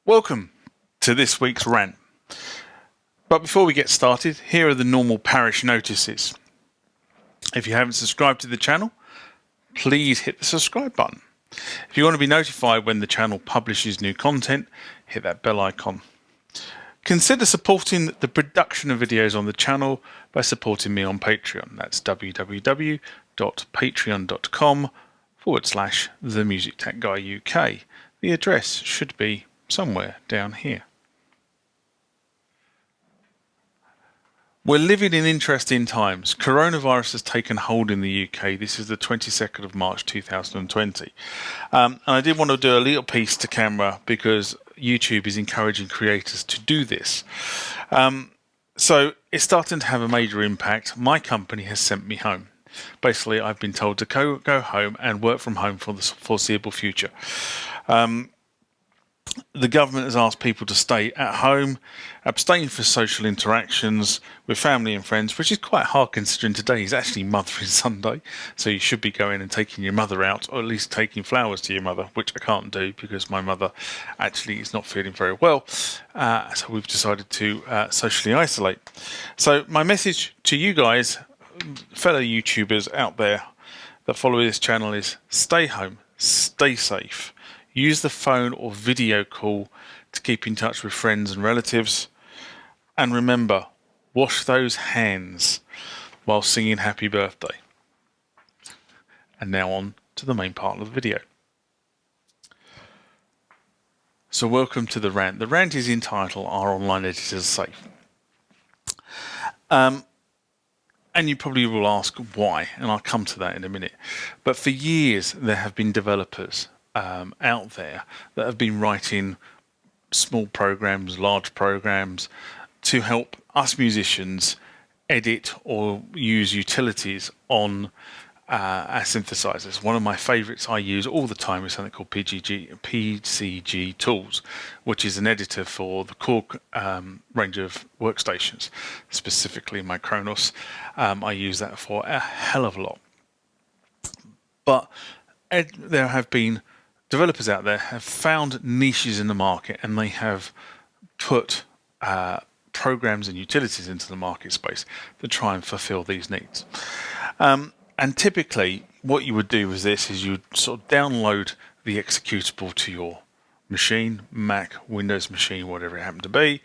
Welcome to this week's rant. But before we get started, here are the normal parish notices. If you haven't subscribed to the channel, please hit the subscribe button. If you want to be notified when the channel publishes new content, hit that bell icon. Consider supporting the production of videos on the channel by supporting me on Patreon. That's www.patreon.com/TheMusicTechGuyUK. The address should be somewhere down here. We're living in interesting times. Coronavirus has taken hold in the UK. This is the 22nd of March 2020. And I did want to do a little piece to camera because YouTube is encouraging creators to do this. So it's starting to have a major impact. My company has sent me home. Basically, I've been told to go home and work from home for the foreseeable future. The government has asked people to stay at home, abstain from social interactions with family and friends, which is quite hard considering today is actually Mothering Sunday. So you should be going and taking your mother out, or at least taking flowers to your mother, which I can't do because my mother actually is not feeling very well. So we've decided to socially isolate. So my message to you guys, fellow YouTubers out there that follow this channel, is stay home, stay safe. Use the phone or video call to keep in touch with friends and relatives. And remember, wash those hands while singing happy birthday. And now on to the main part of the video. So welcome to the rant. The rant is entitled "Are Online Editors Safe?" And you probably will ask why, and I'll come to that in a minute. But for years, there have been developers out there that have been writing small programs, large programs to help us musicians edit or use utilities on our synthesizers. One of my favorites I use all the time is something called PCG Tools, which is an editor for the core range of workstations, specifically my Kronos. I use that for a hell of a lot. But there have been developers out there have found niches in the market, and they have put programs and utilities into the market space to try and fulfill these needs. And typically what you would do with this is you'd sort of download the executable to your machine, Mac, Windows machine, whatever it happened to be.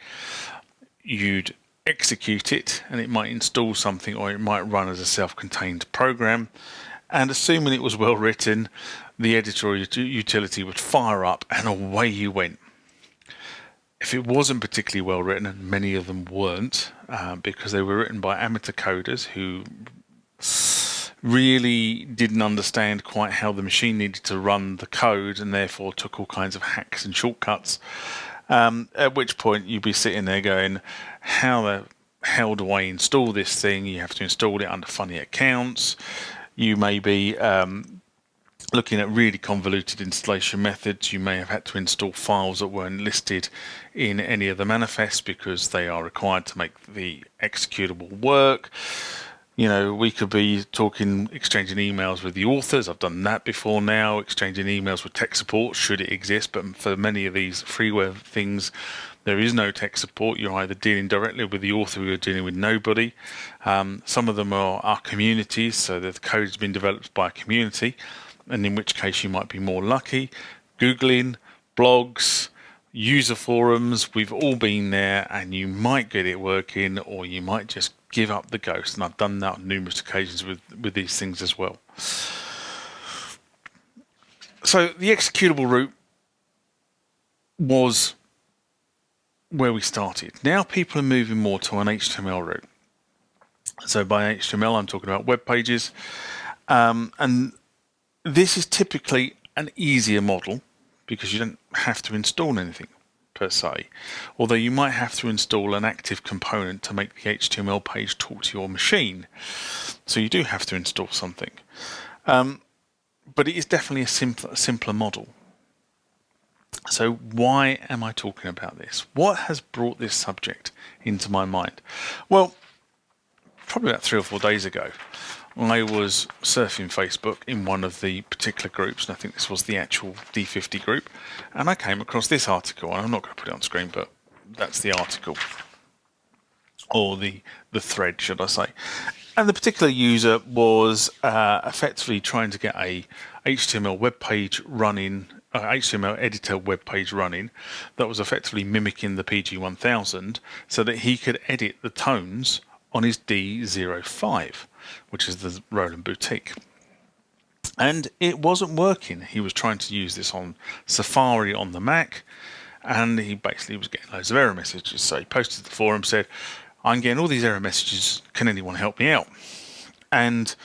You'd execute it and it might install something, or it might run as a self-contained program. And assuming it was well written, the editor or utility would fire up and away you went. If it wasn't particularly well written, and many of them weren't, because they were written by amateur coders who really didn't understand quite how the machine needed to run the code, and therefore took all kinds of hacks and shortcuts, at which point you'd be sitting there going, how the hell do I install this thing? You have to install it under funny accounts. You may be looking at really convoluted installation methods. You may have had to install files that weren't listed in any of the manifests because they are required to make the executable work. You know, we could be exchanging emails with the authors. I've done that before now, exchanging emails with tech support, should it exist. But for many of these freeware things, there is no tech support. You're either dealing directly with the author or you're dealing with nobody. Some of them are communities, so the code has been developed by a community, and in which case you might be more lucky. Googling, blogs, user forums, we've all been there, and you might get it working, or you might just give up the ghost. And I've done that on numerous occasions with these things as well. So the executable route was where we started. Now people are moving more to an HTML route. So by HTML, I'm talking about web pages. And this is typically an easier model because you don't have to install anything per se. Although you might have to install an active component to make the HTML page talk to your machine. So you do have to install something. But it is definitely a simpler model. So why am I talking about this? What has brought this subject into my mind? Well, probably about 3 or 4 days ago, I was surfing Facebook in one of the particular groups, and I think this was the actual D50 group, and I came across this article, and I'm not going to put it on screen, but that's the article, or the thread, should I say. And the particular user was effectively trying to get a HTML web page running, HTML editor web page running, that was effectively mimicking the PG-1000, so that he could edit the tones on his D05, which is the Roland Boutique. And it wasn't working. He was trying to use this on Safari on the Mac, and he basically was getting loads of error messages. So he posted to the forum, said, I'm getting all these error messages, can anyone help me out? And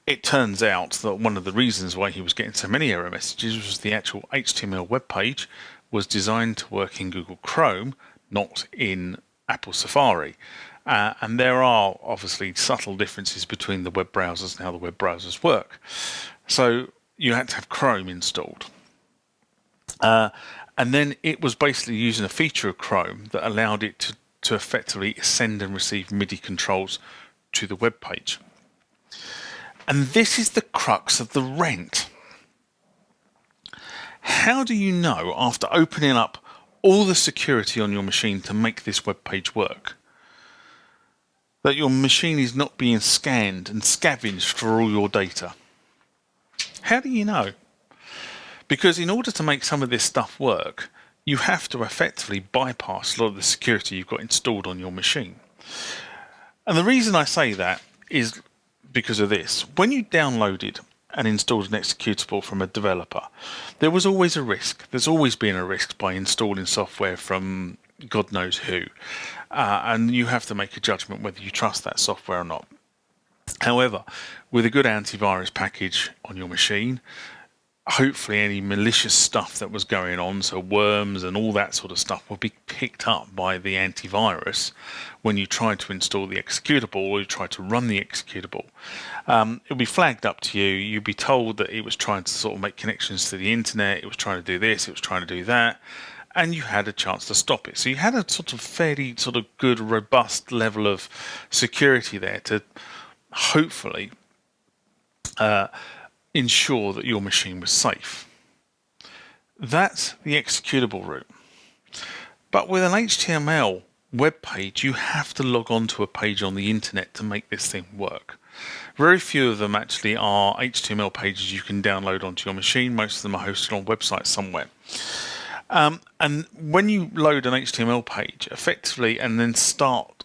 it turns out that one of the reasons why he was getting so many error messages was the actual HTML web page was designed to work in Google Chrome, not in Apple Safari. And there are obviously subtle differences between the web browsers and how the web browsers work. So you had to have Chrome installed. And then it was basically using a feature of Chrome that allowed it to effectively send and receive MIDI controls to the web page. And this is the crux of the rent. How do you know, after opening up all the security on your machine to make this web page work, that your machine is not being scanned and scavenged for all your data? How do you know? Because in order to make some of this stuff work, you have to effectively bypass a lot of the security you've got installed on your machine. And the reason I say that is because of this. When you downloaded and installed an executable from a developer, there was always a risk. There's always been a risk by installing software from God knows who. And you have to make a judgment whether you trust that software or not. However, with a good antivirus package on your machine, hopefully any malicious stuff that was going on, so worms and all that sort of stuff, will be picked up by the antivirus when you try to install the executable or you try to run the executable. It'll be flagged up to you. You'll be told that it was trying to sort of make connections to the internet, it was trying to do this, it was trying to do that, and you had a chance to stop it. So you had a sort of fairly sort of good, robust level of security there to hopefully ensure that your machine was safe. That's the executable route. But with an HTML web page, you have to log on to a page on the internet to make this thing work. Very few of them actually are HTML pages you can download onto your machine. Most of them are hosted on websites somewhere. And when you load an HTML page effectively and then start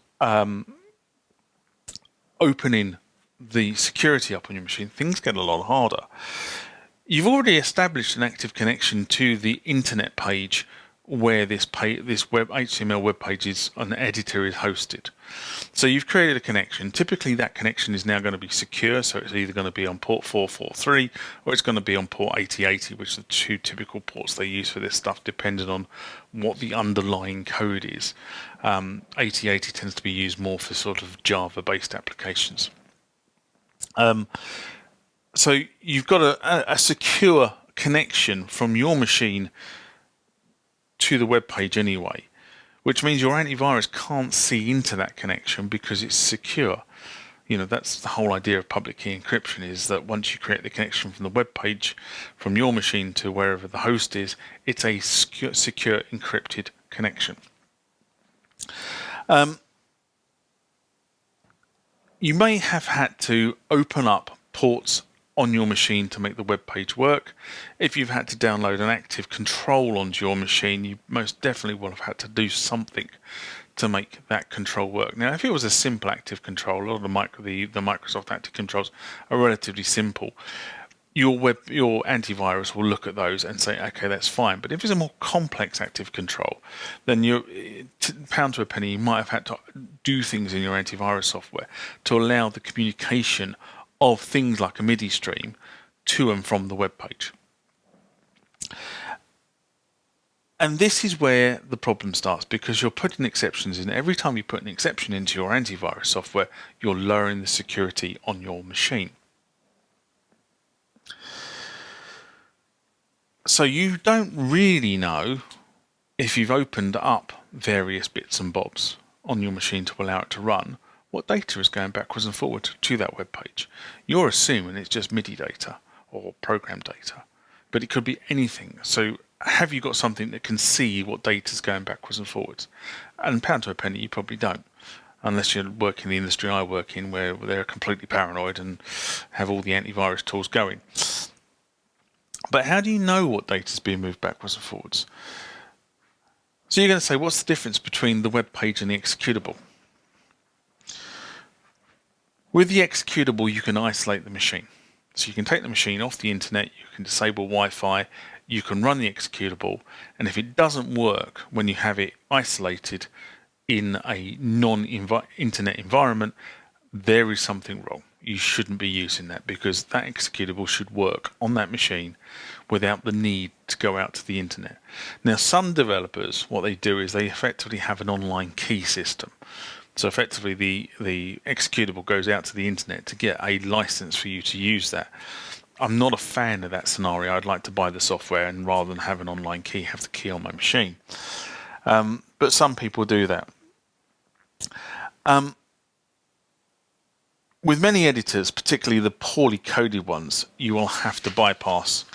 opening the security up on your machine, things get a lot harder. You've already established an active connection to the internet page where this HTML web page is an editor is hosted. So you've created a connection. Typically that connection is now going to be secure, so it's either going to be on port 443 or it's going to be on port 8080, which are the two typical ports they use for this stuff, depending on what the underlying code is. 8080 tends to be used more for sort of Java-based applications. So you've got a secure connection from your machine to the web page anyway, which means your antivirus can't see into that connection because it's secure. You know, that's the whole idea of public key encryption, is that once you create the connection from the web page from your machine to wherever the host is, it's a secure encrypted connection. You may have had to open up ports on your machine to make the web page work. If you've had to download an active control onto your machine, you most definitely will have had to do something to make that control work. Now, if it was a simple active control, a lot of the Microsoft active controls are relatively simple. Your antivirus will look at those and say, okay, that's fine. But if it's a more complex active control, then pound to a penny, you might have had to do things in your antivirus software to allow the communication of things like a MIDI stream to and from the web page. And this is where the problem starts, because you're putting exceptions in. Every time you put an exception into your antivirus software, you're lowering the security on your machine. So you don't really know if you've opened up various bits and bobs on your machine to allow it to run, what data is going backwards and forwards to that web page. You're assuming it's just MIDI data or program data, but it could be anything. So have you got something that can see what data is going backwards and forwards? And pound to a penny, you probably don't, unless you work in the industry I work in, where they're completely paranoid and have all the antivirus tools going. But how do you know what data is being moved backwards and forwards? So you're going to say, what's the difference between the web page and the executable? With the executable, you can isolate the machine. So you can take the machine off the internet, you can disable Wi-Fi, you can run the executable, and if it doesn't work when you have it isolated in a non-internet environment, there is something wrong. You shouldn't be using that, because that executable should work on that machine without the need to go out to the internet. Now, some developers, what they do is they effectively have an online key system. So effectively the executable goes out to the internet to get a license for you to use that. I'm not a fan of that scenario. I'd like to buy the software and rather than have an online key, have the key on my machine. But some people do that. With many editors, particularly the poorly coded ones, you will have to bypass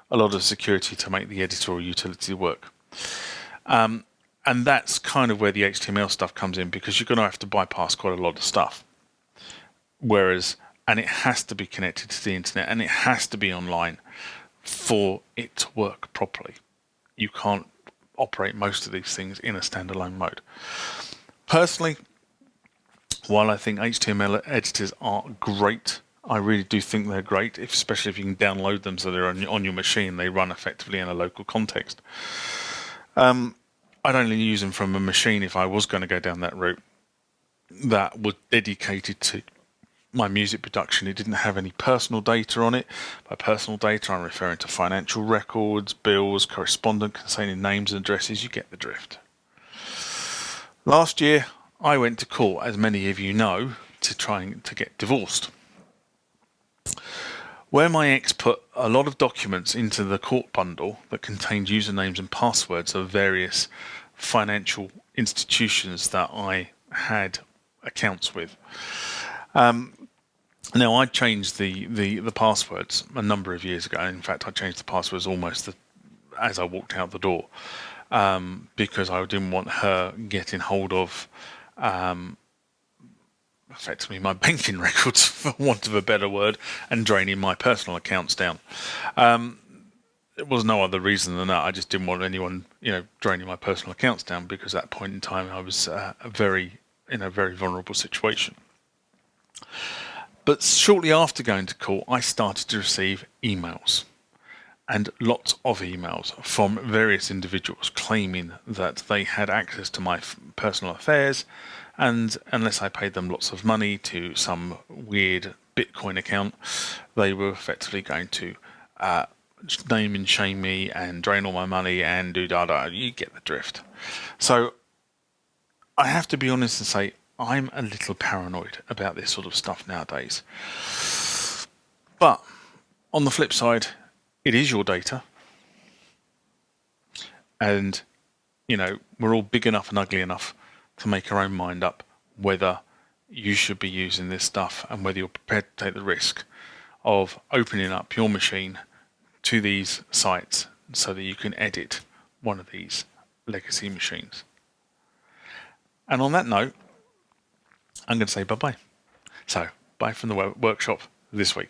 a lot of security to make the editor or utility work. And that's kind of where the HTML stuff comes in, because you're going to have to bypass quite a lot of stuff. And it has to be connected to the internet, and it has to be online for it to work properly. You can't operate most of these things in a standalone mode. Personally, while I think HTML editors are great, I really do think they're great, especially if you can download them so they're on your machine. They run effectively in a local context. I'd only use them from a machine if I was going to go down that route that was dedicated to my music production. It didn't have any personal data on it. By personal data, I'm referring to financial records, bills, correspondence containing names and addresses. You get the drift. Last year, I went to court, as many of you know, to try to get divorced. Where my ex put a lot of documents into the court bundle that contained usernames and passwords of various financial institutions that I had accounts with. Now, I changed the passwords a number of years ago. In fact, I changed the passwords almost as I walked out the door, because I didn't want her getting hold of effectively my banking records, for want of a better word, and draining my personal accounts down. It was no other reason than that. I just didn't want anyone, draining my personal accounts down, because at that point in time I was in a very vulnerable situation. But shortly after going to court, I started to receive emails, and lots of emails from various individuals claiming that they had access to my personal affairs, and unless I paid them lots of money to some weird Bitcoin account, they were effectively going to name and shame me and drain all my money and do da. You get the drift. So I have to be honest and say I'm a little paranoid about this sort of stuff nowadays. But on the flip side, it is your data. And, we're all big enough and ugly enough to make our own mind up whether you should be using this stuff and whether you're prepared to take the risk of opening up your machine to these sites so that you can edit one of these legacy machines. And on that note, I'm going to say bye-bye. So, bye from the workshop this week.